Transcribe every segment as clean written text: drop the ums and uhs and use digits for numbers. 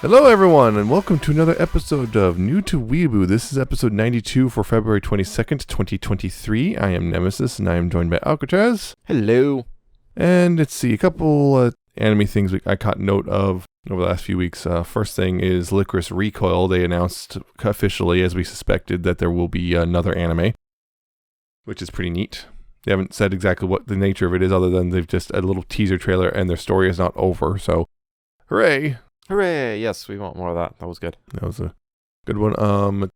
Hello everyone, and welcome to another episode of New to Weeaboo. This is episode 92 for February 22nd, 2023. I am Nemesis, and I am joined by Alcatraz. Hello. And let's see, a couple anime things I caught note of over the last few weeks. First thing is Licorice Recoil. They announced officially, as we suspected, that there will be another anime, which is pretty neat. They haven't said exactly what the nature of it is, other than they've just a little teaser trailer, and their story is not over, so hooray! Hooray. Yes, we want more of that. That was good. That was a good one.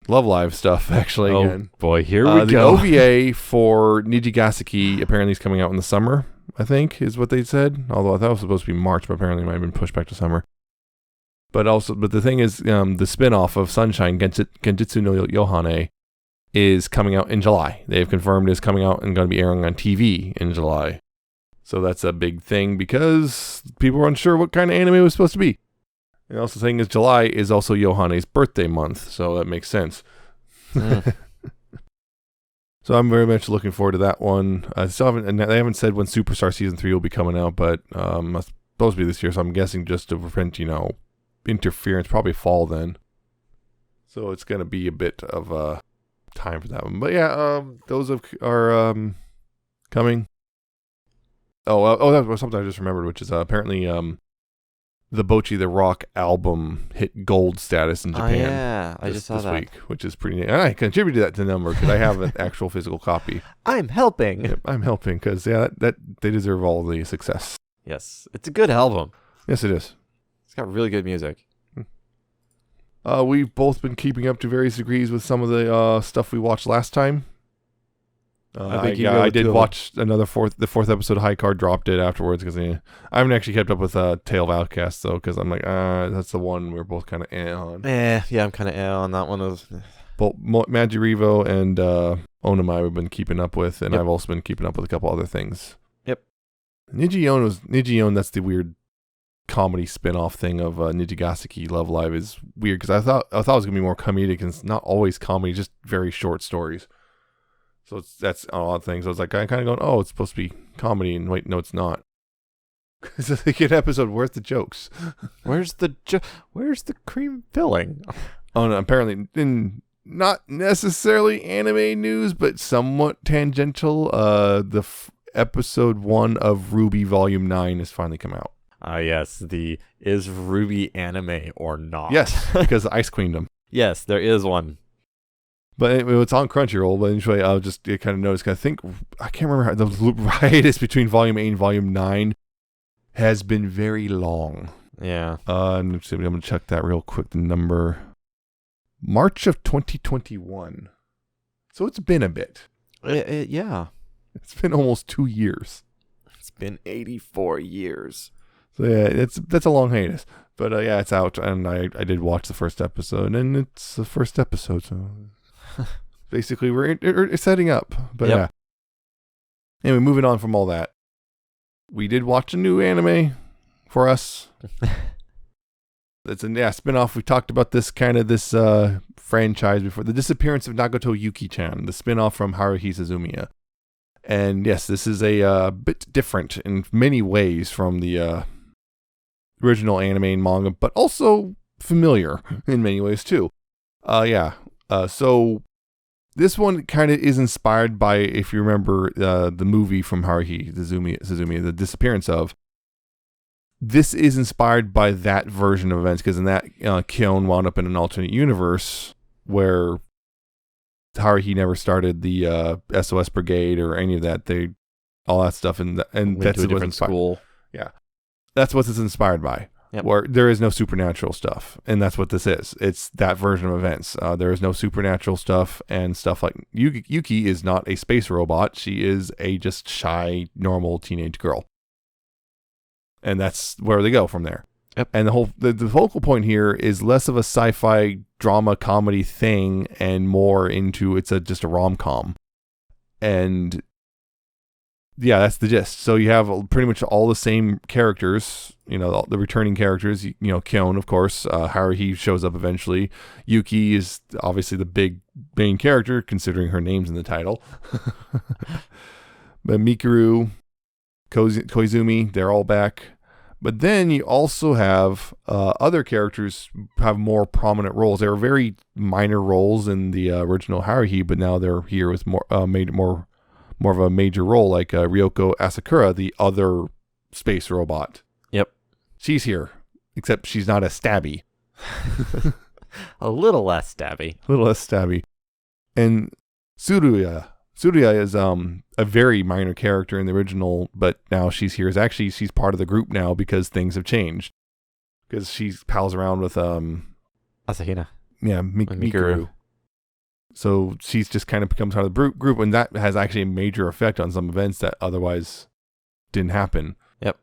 Love Live stuff, actually, again. Boy, here we the go. OVA for Nijigaseki apparently is coming out in the summer, I think, is what they said. Although I thought it was supposed to be March, but apparently it might have been pushed back to summer. But the thing is, the spin-off of Sunshine, Genjutsu no Yohane, is coming out in July. They've confirmed it's coming out and going to be airing on TV in July. So that's a big thing because people were unsure what kind of anime it was supposed to be. And also the thing is, July is also Yohane's birthday month, so that makes sense. So I'm very much looking forward to that one. They haven't said when Superstar Season 3 will be coming out, but it's supposed to be this year, so I'm guessing just to prevent, interference, probably fall then. So it's going to be a bit of time for that one. But yeah, those are coming. That was something I just remembered, which is apparently the Bocchi the Rock album hit gold status in Japan. Oh, yeah, I just saw this that. week, which is pretty neat. And I contributed that to the number because I have an actual physical copy. I'm helping. Yep, I'm helping because that they deserve all the success. Yes, it's a good album. Yes, it is. It's got really good music. We've both been keeping up to various degrees with some of the stuff we watched last time. I did watch the fourth episode of High Card, dropped it afterwards because I haven't actually kept up with Tale of Outcasts though, because I'm like, that's the one we're both kind of on. Yeah, I'm kind of on that one. Both Majirivo and Onamai we've been keeping up with, and Yep. I've also been keeping up with a couple other things. Yep. Nijion, that's the weird comedy spin-off thing of Nijigaseki Love Live is weird because I thought it was gonna be more comedic, and it's not always comedy, just very short stories. So that's a lot of things. I was like, I kind of going, oh, it's supposed to be comedy, and wait, no, it's not. It's like an episode. Where's the jokes? Where's the cream filling? Oh no, apparently not necessarily anime news, but somewhat tangential. Episode 1 of Ruby Volume 9 has finally come out. Yes, is Ruby anime or not? Yes, because Ice Queened them. Yes, there is one. But anyway, it's on Crunchyroll. But anyway, I'll just kind of notice. I can't remember how the hiatus between Volume 8 and Volume 9 has been very long. Yeah. I'm going to check that real quick. The number, March of 2021. So it's been a bit. Yeah. It's been almost 2 years. It's been 84 years. So yeah, that's a long hiatus. But yeah, it's out, and I did watch the first episode, and it's the first episode, so basically we're setting up. But Yep. yeah. Anyway, moving on from all that, we did watch a new anime for us. It's a spin-off. We talked about this franchise before, the Disappearance of Nagato Yuki-Chan, the spin-off from Haruhi Suzumiya. And yes, this is a bit different in many ways from the original anime and manga, but also familiar in many ways too. So this one kind of is inspired by, if you remember, the movie from Haruhi Suzumiya, The Disappearance of. This is inspired by that version of events, because in that, Kyon wound up in an alternate universe where Haruhi never started the SOS Brigade or any of that. All that stuff, and that's to a different school. Yeah, that's what it's inspired by. Yep. Where there is no supernatural stuff, and that's what this is. It's that version of events. There is no supernatural stuff, and stuff like Yuki is not a space robot. She is a just shy, normal teenage girl, and that's where they go from there. Yep. And the focal point here is less of a sci-fi drama comedy thing, and more into just a rom-com. And yeah, that's the gist. So you have pretty much all the same characters, the returning characters, Kyon, of course, Haruhi shows up eventually. Yuki is obviously the big main character, considering her name's in the title. But Mikuru, Koizumi, they're all back. But then you also have other characters have more prominent roles. They were very minor roles in the original Haruhi, but now they're here with made more of a major role, like Ryoko Asakura, the other space robot. Yep. She's here, except she's not as stabby. A little less stabby. A little less stabby. And Tsuruya is a very minor character in the original, but now she's here. She's part of the group now because things have changed. Because she pals around with Asahina. Yeah, Mikuru. So she's just kind of becomes part of the group, and that has actually a major effect on some events that otherwise didn't happen. Yep.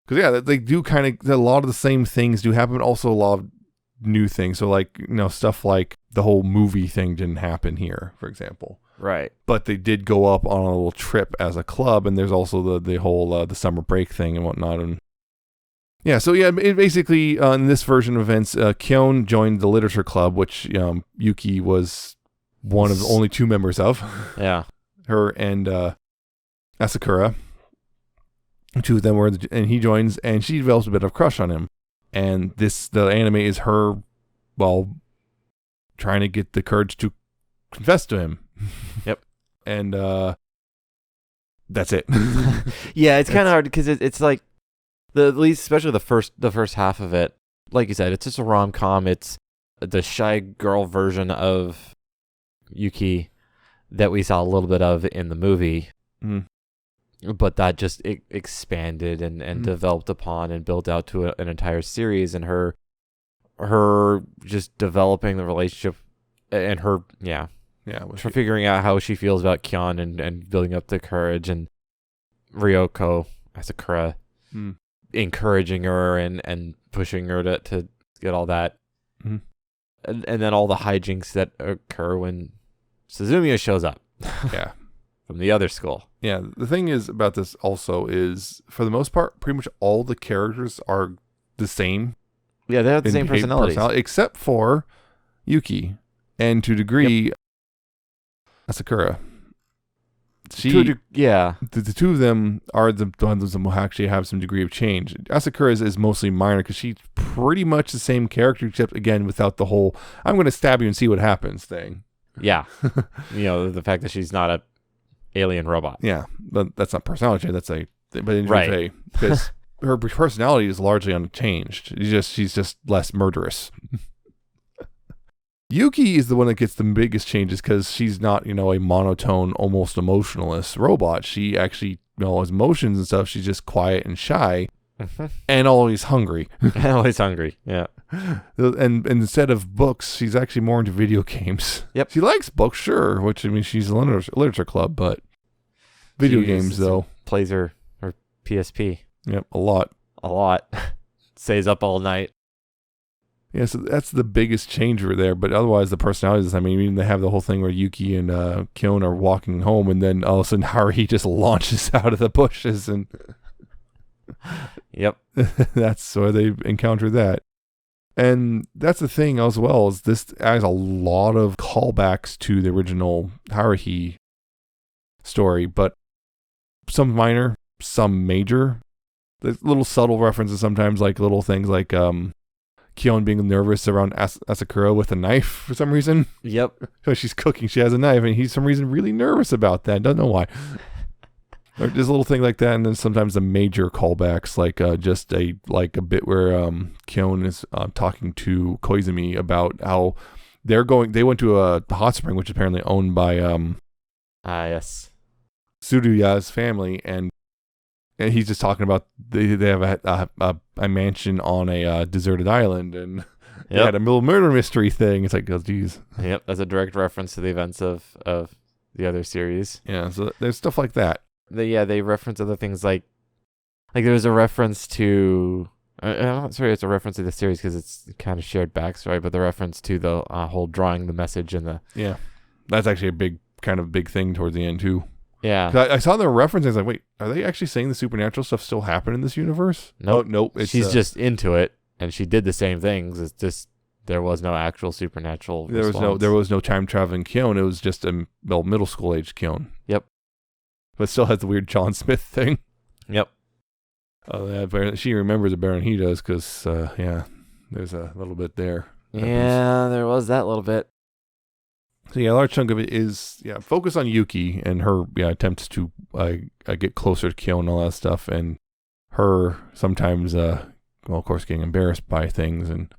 Because yeah, they do kind of a lot of the same things do happen, but also a lot of new things. So like stuff like the whole movie thing didn't happen here, for example. Right. But they did go up on a little trip as a club, and there's also the whole the summer break thing and whatnot. And yeah, so yeah, it basically in this version of events, Kyon joined the literature club, which Yuki was one of the only 2 members of. Yeah. Her and Asakura. 2 of them were, and he joins, and she develops a bit of a crush on him. And the anime is her, trying to get the courage to confess to him. Yep. And that's it. Yeah, it's kind of hard because it's like at least especially the first half of it. Like you said, it's just a rom-com. It's the shy girl version of Yuki that we saw a little bit of in the movie. Mm. But that just expanded and developed upon and built out to an entire series, and her just developing the relationship and her figuring out how she feels about Kyon and building up the courage, and Ryoko Asakura encouraging her and pushing her to get all that, and then all the hijinks that occur when Suzumiya shows up. Yeah. From the other school. Yeah, the thing is about this also is, for the most part, pretty much all the characters are the same. Yeah, they have the same personalities. Except for Yuki, and to a degree, Asakura. The 2 of them are the ones that will actually have some degree of change. Asakura is mostly minor because she's pretty much the same character, except, again, without the whole, I'm going to stab you and see what happens thing. Yeah. The fact that she's not a alien robot. Yeah, but that's not personality. Because her personality is largely unchanged. She's just less murderous. Yuki is the one that gets the biggest changes because she's not, a monotone, almost emotionless robot. She actually, has emotions and stuff. She's just quiet and shy, and always hungry. Always hungry. Yeah. And instead of books, she's actually more into video games. Yep. She likes books, sure, which, she's a literature club, but video games, though. Plays her PSP. Yep, a lot. Stays up all night. Yeah, so that's the biggest change over there, but otherwise the personalities, even they have the whole thing where Yuki and Kyon are walking home, and then all of a sudden Haruhi just launches out of the bushes, and yep. That's where they encounter that. And that's the thing as well, is this has a lot of callbacks to the original Haruhi story, but some minor, some major. There's little subtle references sometimes, like little things like Kyon being nervous around Asakura with a knife for some reason. Yep. So she's cooking, she has a knife, and he's for some reason really nervous about that. Don't know why. Or just a little thing like that, and then sometimes the major callbacks, like just a bit where Kyon is talking to Koizumi about how they went to a hot spring, which is apparently owned by yes, Tsuruya's family, and he's just talking about they have a mansion on a deserted island, and they had a little murder mystery thing. It's like, oh geez. Yep, that's a direct reference to the events of the other series. Yeah, so there's stuff like that. They reference other things like there was a reference to. I'm not sure it's a reference to the series because it's kind of shared backstory, but the reference to the whole drawing the message and the that's actually a big thing towards the end too. Yeah, I saw the reference. I was like, wait, are they actually saying the supernatural stuff still happen in this universe? Nope. Oh, nope. She's just into it, and she did the same things. It's just there was no actual supernatural. There was no time traveling Kyon. It was just a middle school age Kyon. Yep. But still has the weird John Smith thing. Yep. Oh, yeah, she remembers it better than he does because, yeah, there's a little bit there. Yeah, there was that little bit. So yeah, a large chunk of it is focus on Yuki and her attempts to get closer to Kyo and all that stuff, and her sometimes of course getting embarrassed by things, and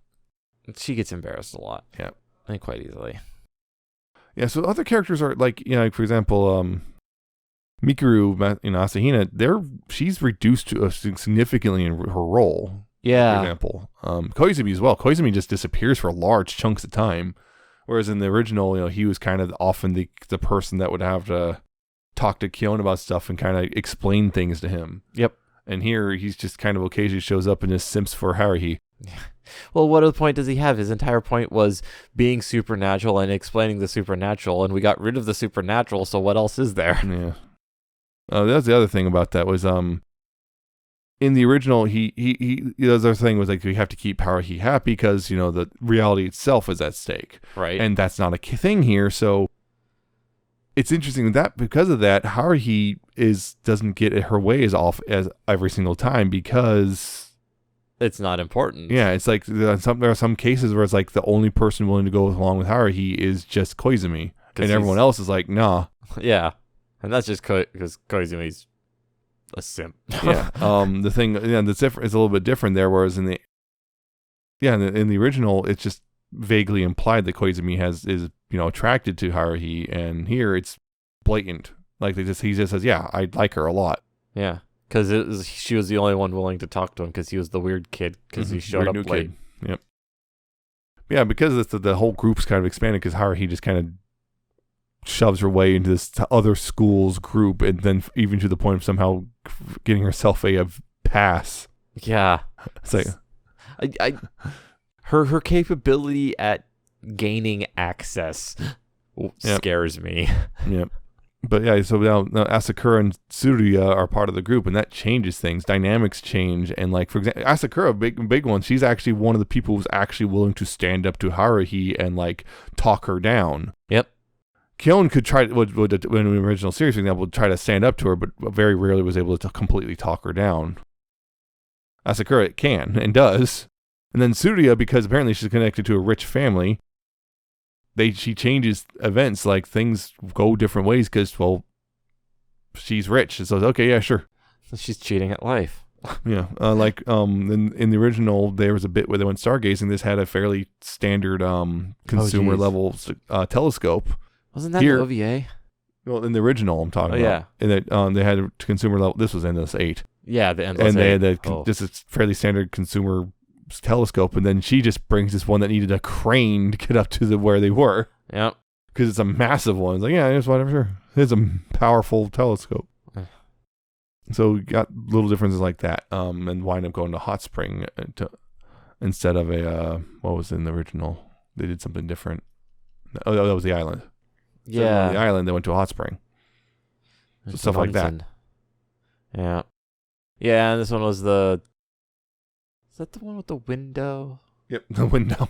she gets embarrassed a lot. Yeah, and quite easily. Yeah, so other characters are like like for example, Mikuru, Asahina. She's reduced to significantly in her role. Yeah. For example, Koizumi as well. Koizumi just disappears for large chunks of time. Whereas in the original, he was kind of often the person that would have to talk to Kyon about stuff and kind of explain things to him. Yep. And here, he's just kind of occasionally shows up and just simps for Haruhi. Well, what other point does he have? His entire point was being supernatural and explaining the supernatural, and we got rid of the supernatural, so what else is there? Yeah. That's the other thing about that was, in the original, the other thing was like, we have to keep Haruhi happy because, the reality itself is at stake. Right. And that's not a thing here, so it's interesting that because of that, Haruhi doesn't get her way as every single time because it's not important. Yeah, it's like there are some cases where it's like the only person willing to go along with Haruhi is just Koizumi, and everyone else is like, nah. Yeah, and that's just because Koizumi's a simp. Yeah. The thing, that's different. It's a little bit different there. Whereas in the original, it's just vaguely implied that Koizumi is attracted to Haruhi, and here it's blatant. Like he just says, yeah, I like her a lot. Yeah, because she was the only one willing to talk to him because he was the weird kid because he showed up late. Kid. Yep. Yeah, because the whole group's kind of expanded because Haruhi just kind of shoves her way into this other school's group, and then even to the point of somehow getting herself a pass. Yeah. It's like, her capability at gaining access scares me. Yep. But yeah, so now Asakura and Tsuruya are part of the group, and that changes things. Dynamics change, and like for example, Asakura, big one. She's actually one of the people who's actually willing to stand up to Haruhi and like talk her down. Yep. Kyon could try in the original series, for example, would try to stand up to her, but very rarely was able to completely talk her down. Asakura can and does, and then Tsuruya, because apparently she's connected to a rich family. She changes events, like things go different ways because, well, she's rich. And so, okay, yeah, sure. She's cheating at life. Yeah. In the original, there was a bit where they went stargazing. This had a fairly standard consumer level telescope. Wasn't that the OVA? Well, in the original, I'm talking about. Yeah. And that they had a consumer level. This was Endless 8. Yeah, the Endless 8. And they had just a fairly standard consumer telescope, and then she just brings this one that needed a crane to get up to where they were. Yep. Because it's a massive one. It's like, yeah, it's whatever. Sure. It's a powerful telescope. So we got little differences like that, and wind up going to Hot Spring instead of what was in the original. They did something different. Oh, that was the island. Yeah. On the island, they went to a hot spring. So stuff like that. Yeah. Yeah, and this one was is that the one with the window? Yep, the window.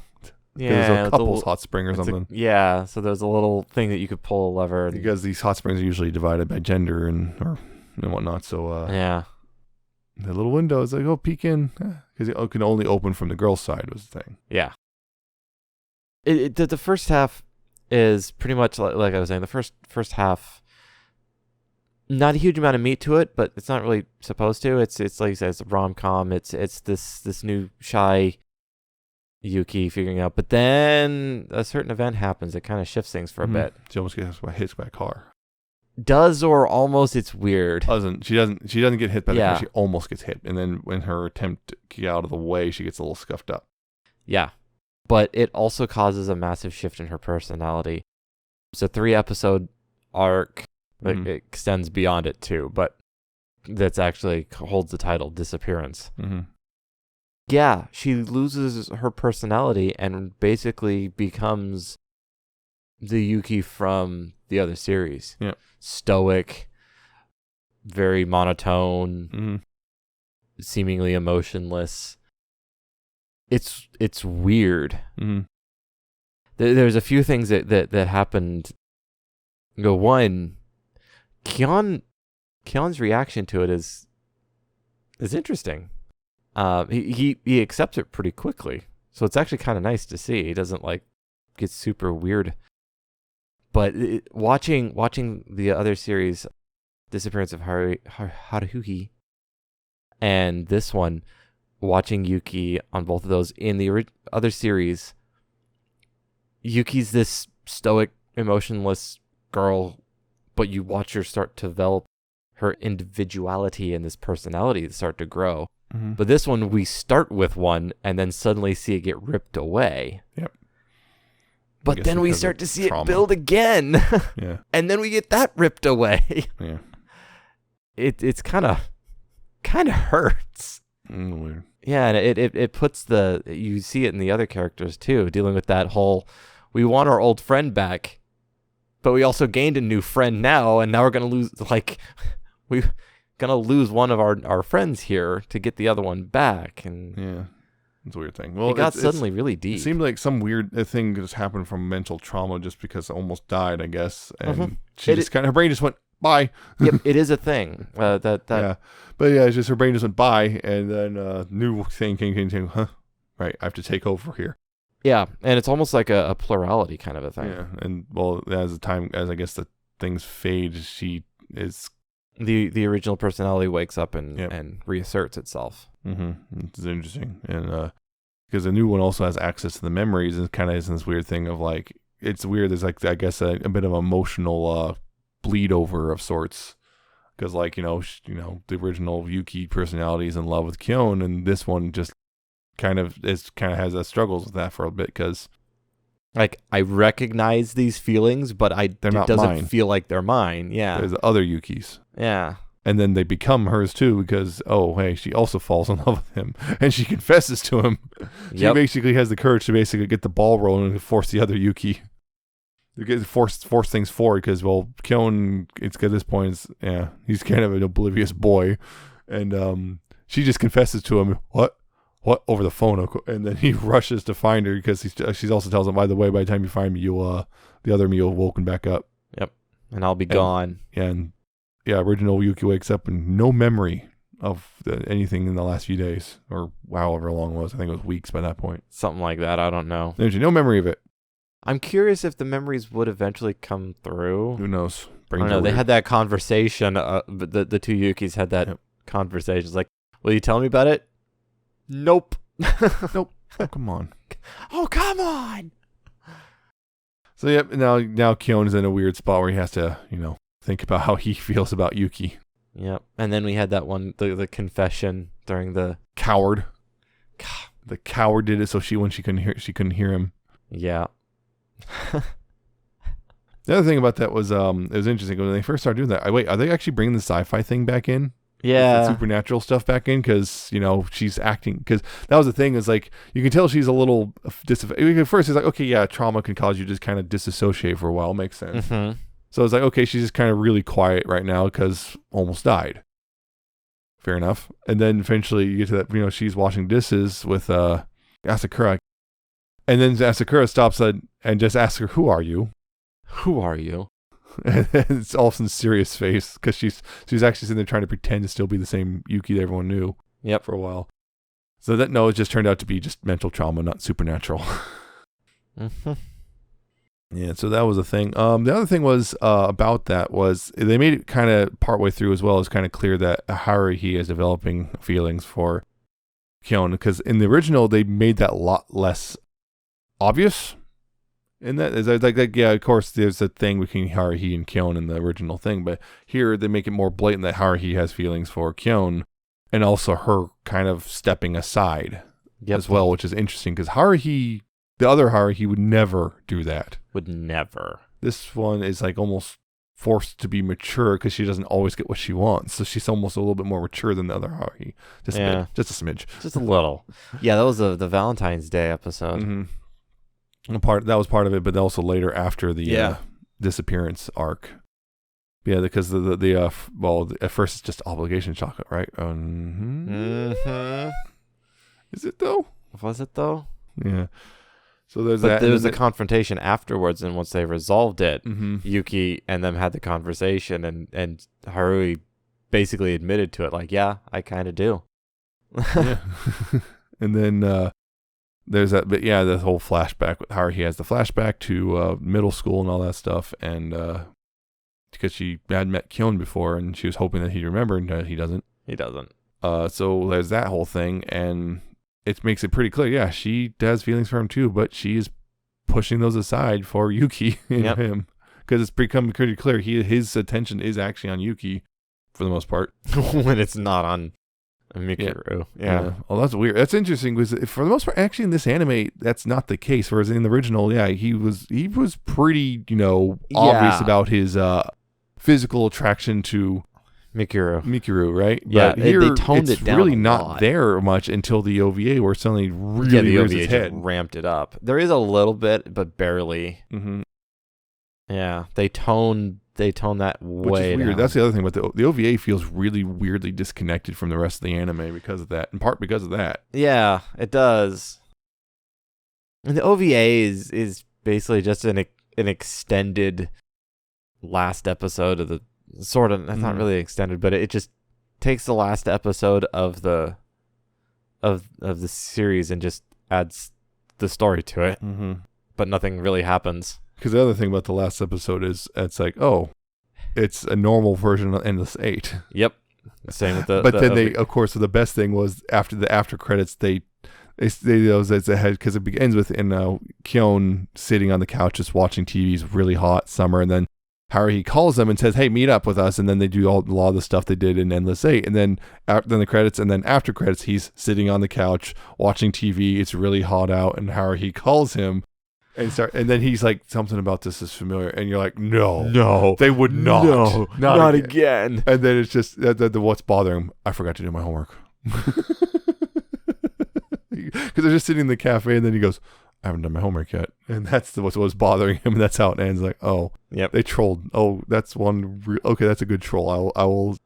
Yeah. There's a couple's hot spring or something. So there's a little thing that you could pull a lever. Because these hot springs are usually divided by gender and whatnot. So yeah. The little window is like, peek in. Because it can only open from the girl's side was the thing. Yeah. The first half is pretty much like I was saying. The first half, not a huge amount of meat to it, but it's not really supposed to. It's like you said, it's a rom-com. It's this new shy Yuki figuring out, but then a certain event happens. It kind of shifts things for a bit. She almost gets hit by a car. Does or almost? It's weird. She doesn't get hit by the car. She almost gets hit, and then when her attempt to get out of the way, she gets a little scuffed up. Yeah. But it also causes a massive shift in her personality. It's a 3-episode arc. It extends beyond it too, but that's actually holds the title Disappearance. Mm-hmm. Yeah, she loses her personality and basically becomes the Yuki from the other series. Yeah. Stoic, very monotone, seemingly emotionless. It's weird. Mm-hmm. There's a few things that happened. One, Kion's reaction to it is is interesting. He accepts it pretty quickly, so it's actually kind of nice to see. He doesn't like get super weird. But watching the other series, Disappearance of Haruhi, and this one, watching Yuki on both of those in the other series, Yuki's this stoic, emotionless girl, but you watch her start to develop her individuality and this personality start to grow. Mm-hmm. But this one, we start with one and then suddenly see it get ripped away. Yep. But then we start to see trauma. it build again. Yeah. And then we get that ripped away. Yeah. It's kind of hurts. Weird. Yeah, and it puts you see it in the other characters too, dealing with that whole, we want our old friend back, but we also gained a new friend now, and now we're gonna lose, we're gonna lose one of our friends here to get the other one back, and yeah, it's a weird thing. Well, it got suddenly really deep. It seemed like some weird thing just happened from mental trauma, just because it almost died, I guess, and her brain just went bye. Yep, it is a thing. Yeah, but yeah, it's just her brain just went bye, and then new thing came. Huh? Right, I have to take over here. Yeah, and it's almost like a plurality kind of a thing. Yeah, and well, as I guess the things fade, she is the original personality wakes up and reasserts itself. Mm-hmm. It's interesting, and because the new one also has access to the memories, and kind of is this weird thing of like, it's weird. There's like, I guess a bit of emotional bleed over of sorts, because like the original Yuki personality is in love with Kyon, and this one just kind of has struggles with that for a bit, because like, I recognize these feelings, but it doesn't mine. feel like they're mine. Yeah, there's other Yukis. Yeah, and then they become hers too, because she also falls in love with him, and she confesses to him. She basically has the courage to basically get the ball rolling and force the other Yuki. Force things forward, because Kyon, it's at this point, he's kind of an oblivious boy, and she just confesses to him what over the phone, and then he rushes to find her, because she also tells him, by the way, by the time you find me, the other me will have woken back up. Yep, and I'll be gone. Original Yuki wakes up and no memory of anything in the last few days, or however long it was. I think it was weeks by that point. Something like that. I don't know. There's no memory of it. I'm curious if the memories would eventually come through. Who knows? I don't know. They had that conversation. The two Yukis had that conversation. It's like, will you tell me about it? Nope. Nope. Oh, come on. Oh, come on. So now Kyon is in a weird spot where he has to, think about how he feels about Yuki. Yep. And then we had that one, the confession during the coward. The coward did it so when she couldn't hear him. Yeah. The other thing about that was it was interesting when they first started doing that. Are they actually bringing the sci-fi thing back in? Yeah, the supernatural stuff back in, because she's acting, because that was the thing, is like you can tell she's a little at first it's like, okay, yeah, trauma can cause you to just kind of disassociate for a while, makes sense. Mm-hmm. So it's like, okay, she's just kind of really quiet right now because almost died. Fair enough. And then eventually you get to that, she's washing dishes with Asakura, and then Asakura stops and just asks her, "Who are you?" Who are you? And it's all some serious face, because she's actually sitting there trying to pretend to still be the same Yuki that everyone knew. Yep. For a while. So it just turned out to be just mental trauma, not supernatural. Mm-hmm. Yeah, so that was a thing. The other thing was about that was they made it kind of partway through as well. It's kind of clear that Haruhi is developing feelings for Kyon, because in the original they made that a lot less obvious. And that is like, yeah, of course, there's a thing between Haruhi and Kyon in the original thing, but here they make it more blatant that Haruhi has feelings for Kyon, and also her kind of stepping aside as well, which is interesting, because the other Haruhi would never do that. Would never. This one is like almost forced to be mature, because she doesn't always get what she wants, so she's almost a little bit more mature than the other Haruhi. Just a smidge. Just a little. Yeah, that was the Valentine's Day episode. Mm-hmm. That was part of it, but also later after the disappearance arc. Yeah, because at first it's just obligation chocolate, right? Mm-hmm. Is it though? Was it though? Yeah. So there's but there was a confrontation afterwards, and once they resolved it, mm-hmm. Yuki and them had the conversation, and Haruhi basically admitted to it. Like, yeah, I kind of do. Yeah. And then there's that, but yeah, the whole flashback with how he has the flashback to middle school and all that stuff, and because she had met Kyon before, and she was hoping that he'd remember, and he doesn't. He doesn't. So there's that whole thing, and it makes it pretty clear. Yeah, she has feelings for him too, but she is pushing those aside for Yuki and him, because it's become pretty clear his attention is actually on Yuki for the most part, when it's not on Mikuru. Yeah. Well, that's weird. That's interesting because for the most part, actually in this anime, that's not the case. Whereas in the original, he was pretty, obvious about his physical attraction to Mikuru, right? Yeah, but here, they toned it down really a not lot. there much until the OVA, where suddenly really the rears OVA his just head. ramped it up. There is a little bit, but barely. Mm-hmm. Yeah, they toned that way Which is weird. down. That's the other thing, but the OVA feels really weirdly disconnected from the rest of the anime because of that, in part because of that. Yeah, it does. And the OVA is basically just an extended last episode of the sort of. That's not really extended, but it just takes the last episode of the series and just adds the story to it. Mm-hmm. But nothing really happens. Because the other thing about the last episode is it's like, oh, it's a normal version of Endless 8. Yep. Same with the. But then they, of course, the best thing was after the after credits, they those as ahead because it begins with Kyon sitting on the couch just watching TV. It's really hot summer, and then Haruhi calls them and says, "Hey, meet up with us." And then they do a lot of the stuff they did in Endless 8, and then the credits, and then after credits, he's sitting on the couch watching TV. It's really hot out, and Haruhi calls him. And then he's like, something about this is familiar, and you're like, no, they would not, no, not again. And then it's just what's bothering him. I forgot to do my homework because they're just sitting in the cafe, and then he goes, I haven't done my homework yet, and that's what's bothering him. And that's how it ends. Like, oh, yep, they trolled. Oh, that's one. Okay, that's a good troll. I'll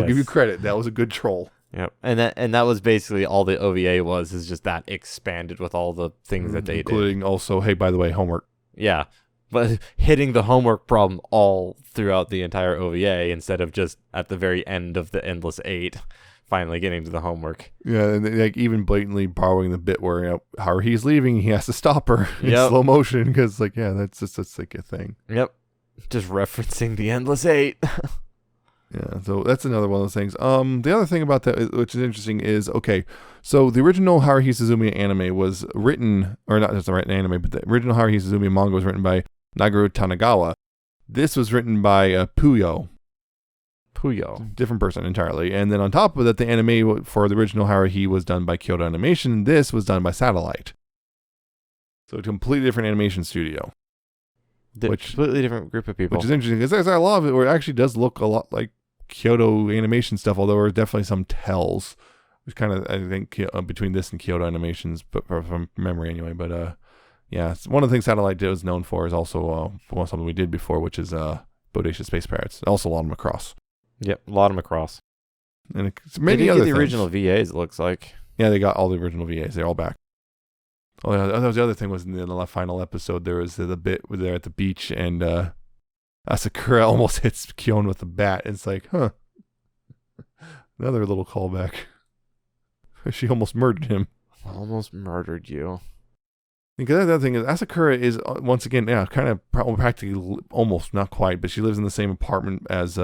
give you credit. That was a good troll. Yep, and that was basically all the OVA was, is just that expanded with all the things that they including did. Also, hey, by the way, homework. Yeah, but hitting the homework problem all throughout the entire OVA instead of just at the very end of the Endless 8, finally getting to the homework. Yeah, and like even blatantly borrowing the bit where Haruhi's leaving, he has to stop her in slow motion because that's like a thing. Yep, just referencing the Endless 8. Yeah, so that's another one of those things. The other thing about that, which is interesting, is so the original Haruhi Suzumiya anime was written, or not just the right anime, but the original Haruhi Suzumiya manga was written by Nagato Tanagawa. This was written by Puyo, different person entirely. And then on top of that, the anime for the original Haruhi was done by Kyoto Animation. This was done by Satellite. So a completely different animation studio. Completely different group of people. Which is interesting because there's a lot of it where it actually does look a lot like Kyoto Animation stuff, although there are definitely some tells. Which kind of, I think, between this and Kyoto Animations, but from memory anyway. But yeah, one of the things Satellite was known for is also something we did before, which is Bodacious Space Pirates. Also, a lot of Macross. Yep, a lot of Macross. And many other things. The original VAs, it looks like. Yeah, they got all the original VAs. They're all back. Oh, yeah, that was the other thing was in the final episode, there was the bit where they're at the beach and Asakura almost hits Kyon with the bat. It's like, huh. Another little callback. She almost murdered him. Almost murdered you. Because the other thing is, Asakura is, once again, kind of practically, almost, not quite, but she lives in the same apartment as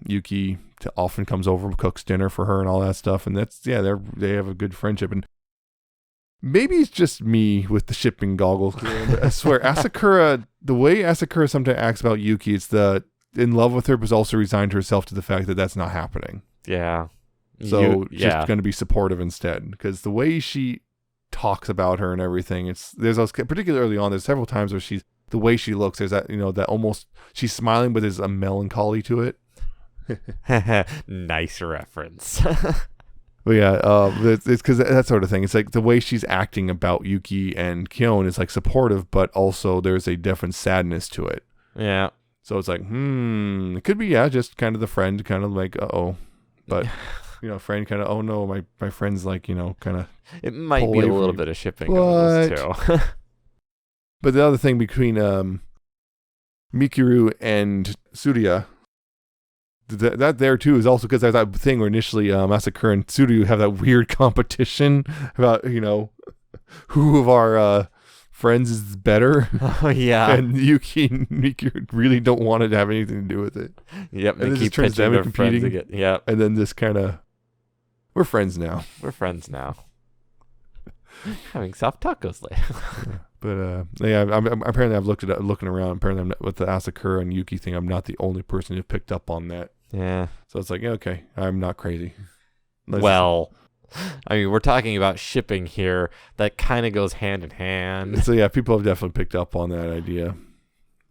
Yuki. Often comes over, cooks dinner for her and all that stuff. And they have a good friendship. And maybe it's just me with the shipping goggles. But I swear, Asakura, the way Asakura sometimes acts about Yuki, it's in love with her, but also resigned herself to the fact that that's not happening. Yeah. So just going to be supportive instead. Because the way she talks about her and everything, there's those, particularly early on, there's several times where the way she looks, there's that, that almost, she's smiling, but there's a melancholy to it. Nice reference. Well, yeah, it's because that sort of thing. It's like the way she's acting about Yuki and Kyon is like supportive, but also there's a different sadness to it. Yeah. So it's like, it could be, just kind of the friend, kind of like, but friend kind of, oh no, my friend's like, kind of. It might be a little bit of shipping on this too. But the other thing between Mikuru and Surya that there too is also because there's that thing where initially Masakura and Tsuryu have that weird competition about who of our friends is better. Oh yeah. And Yuki and Miki really don't want it to have anything to do with it. Yep. And They it keep just turns pitching them their competing. friends again. Yep. And then this kind of, we're friends now. We're friends now. Having soft tacos later. But yeah, apparently I've looking around. Apparently, with the Asakura and Yuki thing, I'm not the only person who picked up on that. Yeah. So it's like, yeah, okay, I'm not crazy. Well, I mean, we're talking about shipping here. That kind of goes hand in hand. So yeah, people have definitely picked up on that idea,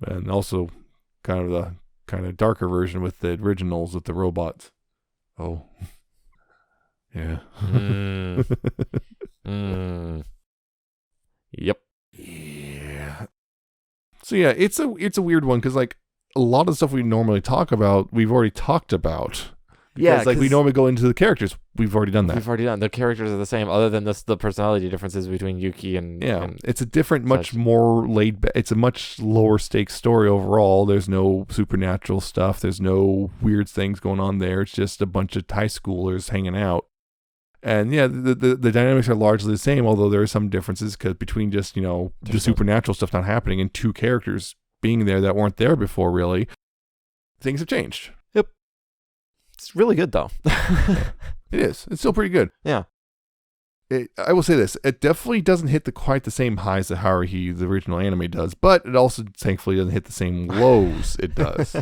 and also kind of darker version with the originals with the robots. Oh, yeah. Yep. Yeah. So yeah, it's a weird one because like a lot of the stuff we normally talk about, we've already talked about. Yeah, like we normally go into the characters. We've already done that. We've already done. The characters are the same, other than the personality differences between Yuki and it's a different, much more laid back. It's a much lower stakes story overall. There's no supernatural stuff. There's no weird things going on there. It's just a bunch of high schoolers hanging out. And yeah, the dynamics are largely the same, although there are some differences because between just the supernatural stuff not happening and two characters being there that weren't there before, really, things have changed. Yep. It's really good though. It is. It's still pretty good. Yeah. I will say this: it definitely doesn't hit quite the same highs that Haruhi, the original anime, does, but it also thankfully doesn't hit the same lows it does.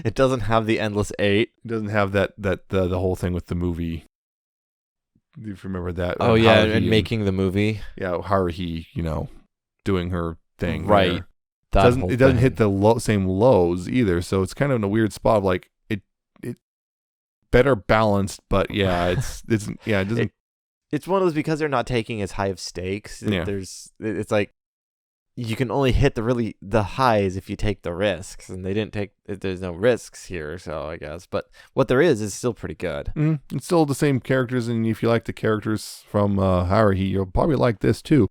It doesn't have the endless 8. It doesn't have the whole thing with the movie. If you remember that. Oh yeah, and making the movie. Yeah, Haruhi, doing her thing. Right. It doesn't hit the same lows either, so it's kind of in a weird spot of like it better balanced, but yeah, it doesn't. It's one of those, because they're not taking as high of stakes. Yeah. It's like you can only hit the highs if you take the risks, and they didn't take. There's no risks here, so I guess. But what there is still pretty good. It's still the same characters, and if you like the characters from Haruhi, you'll probably like this too.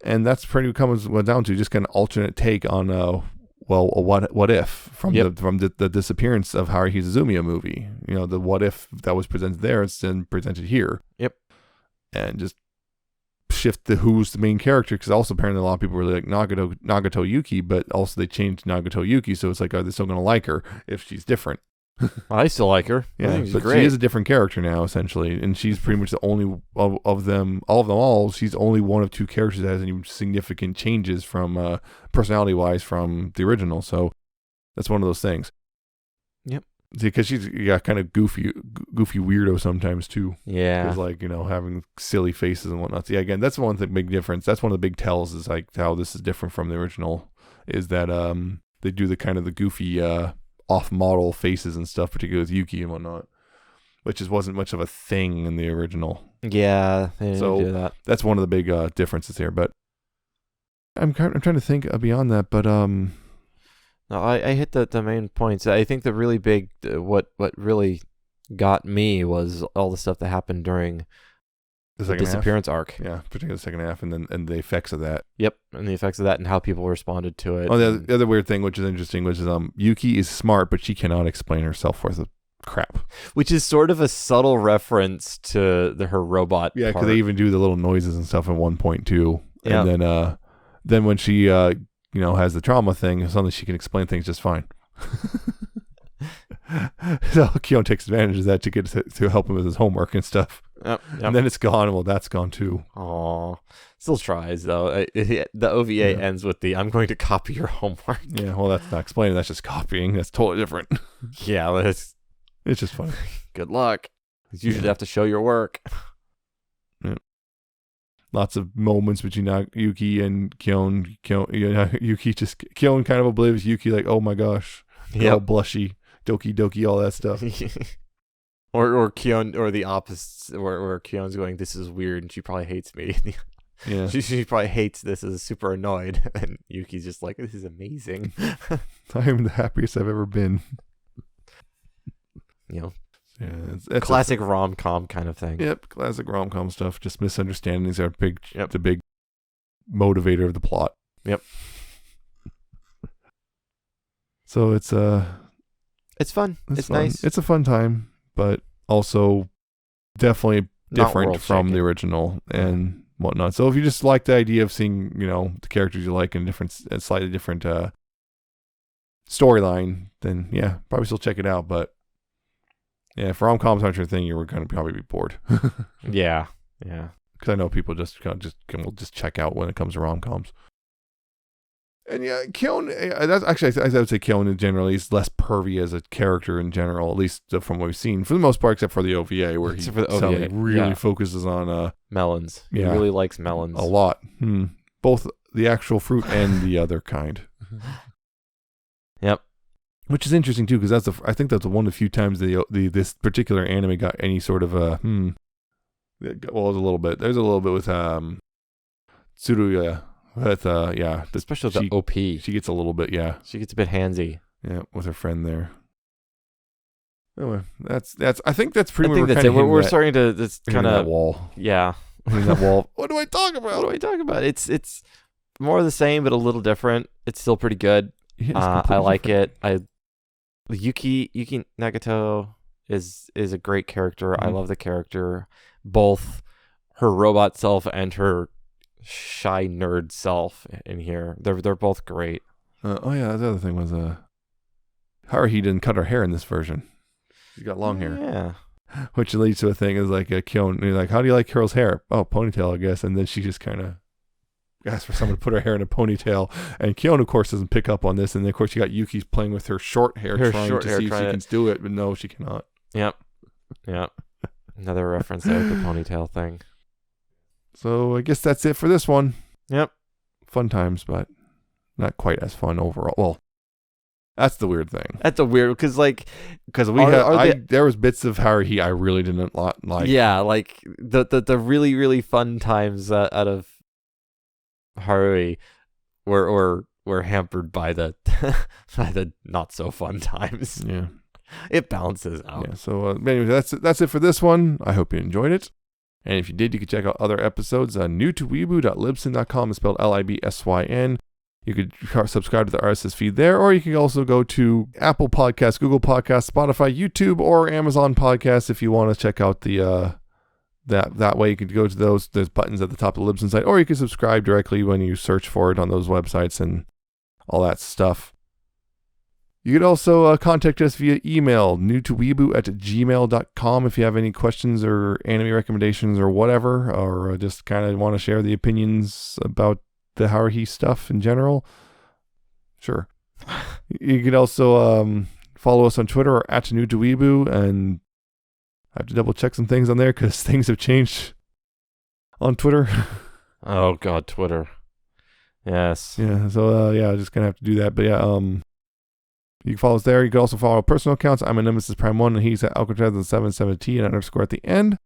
And that's pretty comes down to just kind of alternate take on what if from the disappearance of Haruhi's Suzumiya movie. The what if that was presented there, it's then presented here. Yep. And just shift who's the main character, because also apparently a lot of people really like Nagato Yuki, but also they changed Nagato Yuki, so it's like, are they still going to like her if she's different? I still like her. Yeah, but great. She is a different character now, essentially, and she's pretty much the only of them all. She's only one of two characters that has any significant changes from personality-wise from the original. So that's one of those things. Yep. Because she's kind of goofy weirdo sometimes too. Yeah. Because like having silly faces and whatnot. So, yeah, again, that's one big difference. That's one of the big tells is like how this is different from the original. Is that they do the kind of the goofy off-model faces and stuff, particularly with Yuki and whatnot, which wasn't much of a thing in the original. Yeah, they didn't do that. That's one of the big differences here. But I'm trying to think beyond that. But no, I hit the main points. I think the really big what really got me was all the stuff that happened during the disappearance arc. Yeah, particularly the second half, and the effects of that. Yep, and the effects of that and how people responded to it. Oh, the other weird thing, which is interesting, which is Yuki is smart, but she cannot explain herself worth of crap. Which is sort of a subtle reference to her robot. Yeah, because they even do the little noises and stuff at one point too. And then when she has the trauma thing, suddenly she can explain things just fine. So Kyon takes advantage of that to help him with his homework and stuff. Yep. And then it's gone. Well, that's gone too. Aw. Still tries though. The OVA ends with I'm going to copy your homework. Yeah, well, that's not explaining. That's just copying. That's totally different. Yeah, it's just funny. Good luck. You should have to show your work. Yeah. Lots of moments between Yuki and Kyon. Kyon kind of oblivious. Yuki like, oh my gosh. All blushy. Doki doki, all that stuff. or Kyon, or the opposite, where Kyon's going, this is weird, and she probably hates me. Yeah. She probably hates this, is super annoyed. And Yuki's just like, this is amazing. I am the happiest I've ever been. Yeah, it's classic rom-com kind of thing. Yep, classic rom-com stuff. Just misunderstandings are the big motivator of the plot. Yep. So it's It's fun. It's fun. nice. It's a fun time, but also definitely Not different from the world-shaking. original and whatnot. So if you just like the idea of seeing, the characters you like in a slightly different storyline, then yeah, probably still check it out. But yeah, if rom-coms aren't your thing, you're going to probably be bored. Yeah. Because I know people will just check out when it comes to rom-coms. And yeah, Kyon, that's actually, I would say Kyon generally is less pervy as a character in general, at least from what we've seen, for the most part, except for the OVA, where Except for the OVA, suddenly really focuses on melons. He Yeah. really likes melons. a lot. Both the actual fruit and the other kind. Yep. Which is interesting too, because I think that's one of the few times this particular anime got any sort of well, there's a little bit. There's a little bit with Tsuruya, with Especially the OP. She gets a little bit, yeah, She gets a bit handsy. with her friend there. Anyway, that's. I think that's pretty I much. think that's it. We're starting to this kind that of wall. Yeah. Hitting that wall. What do I talk about? What do I talk about? It's more of the same, but a little different. It's still pretty good. Yeah, it's I like completely it. Yuki Nagato is a great character. I Mhm. love the character, both her robot self and her shy nerd self in here. They're both great. different. The other thing was Haruhi didn't cut her hair in this version. She's got long hair, Yeah. which leads to a thing is like Kyon. You're like, how do you like Carol's hair? Oh, ponytail, I guess. And then she just kind of asks for someone to put her hair in a ponytail. And Kyon, of course, doesn't pick up on this. And then, of course, you got Yuki's playing with her short hair, trying to see if she can do it, but no, she cannot. Yep. Another reference there, the ponytail thing. So I guess that's it for this one. Yep. Fun times, but not quite as fun overall. Well, that's the weird thing. That's a weird because There was bits of Haruhi I really didn't like. Yeah, like the really really fun times out of Haruhi were hampered by the by the not so fun times. Yeah. It balances out. Yeah. So anyway, that's it for this one. I hope you enjoyed it. And if you did, you can check out other episodes on newtoweeaboo.libsyn.com. It's spelled Libsyn. You could subscribe to the RSS feed there, or you can also go to Apple Podcasts, Google Podcasts, Spotify, YouTube, or Amazon Podcasts if you want to check out the that way. You could go to those. There's buttons at the top of the Libsyn site, or you can subscribe directly when you search for it on those websites and all that stuff. You could also contact us via email, newtoweeaboo@gmail.com, if you have any questions or anime recommendations or whatever, or just kind of want to share the opinions about the Haruhi stuff in general. Sure. You could also follow us on Twitter or @newtoweeaboo, and I have to double check some things on there because things have changed on Twitter. Oh God, Twitter. Yes. Yeah. So just gonna have to do that. But yeah, you can follow us there. You can also follow our personal accounts. I'm at Nemesis Prime 1, and he's at Alcatraz77T and _ at the end.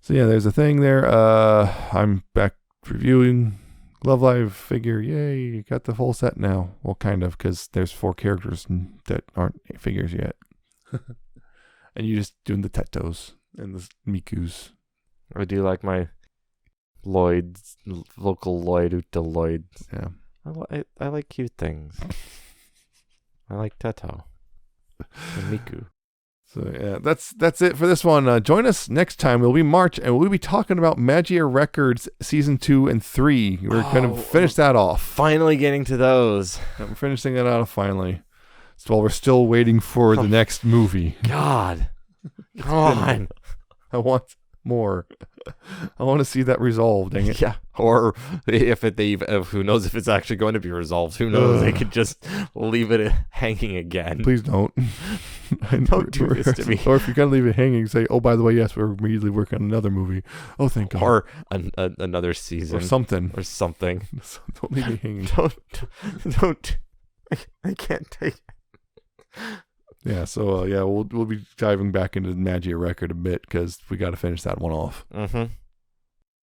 So yeah, there's a thing there. I'm back reviewing Love Live figure. Yay, you got the full set now. Well, kind of, because there's 4 characters that aren't figures yet. And you're just doing the Tetos and the Mikus. I do like my Lloyd's, local Lloyd, Uta Lloyd. Yeah. I like cute things. I like Teto and Miku. So yeah, that's it for this one. Join us next time. It'll be March, and we'll be talking about Magia Records Season 2 and 3. We're going to finish that off. Finally getting to those. I'm finishing that out finally. So while we're still waiting for the next movie. God. Come on. I want more. I want to see that resolved, dang it. Yeah. Or if who knows if it's actually going to be resolved. Who knows? They could just leave it hanging again. Please don't. Don't do this to me. Or if you're going to leave it hanging, say, oh, by the way, yes, we're immediately working on another movie. Oh, thank God. Or another season. Or something. Don't leave me hanging. Don't. I can't take it. Yeah, so we'll be diving back into the Magia record a bit because we got to finish that one off. Mm-hmm.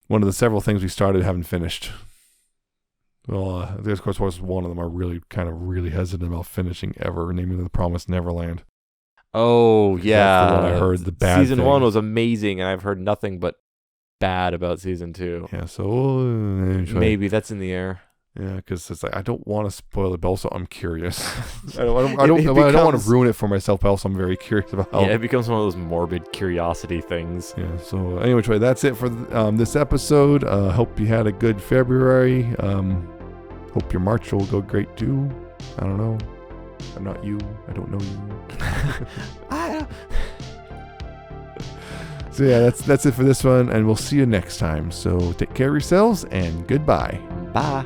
One of the several things we started haven't finished. Well, there's of course was one of them. I really hesitant about finishing ever, namely The Promised Neverland. Oh yeah, that's the one I heard the bad. Season thing. 1 was amazing, and I've heard nothing but bad about Season 2. Yeah, so Maybe that's in the air. Yeah, because it's like I don't want to spoil it, but also I'm curious. I don't It want to becomes- ruin it for myself, but also I'm very curious about how. Yeah, it becomes one of those morbid curiosity things. Yeah. So anyway, that's it for this episode. Hope you had a good February. Hope your March will go great too. I don't know. I'm not you. I don't know you. So yeah, that's it for this one, and we'll see you next time. So take care of yourselves, and goodbye. Bye.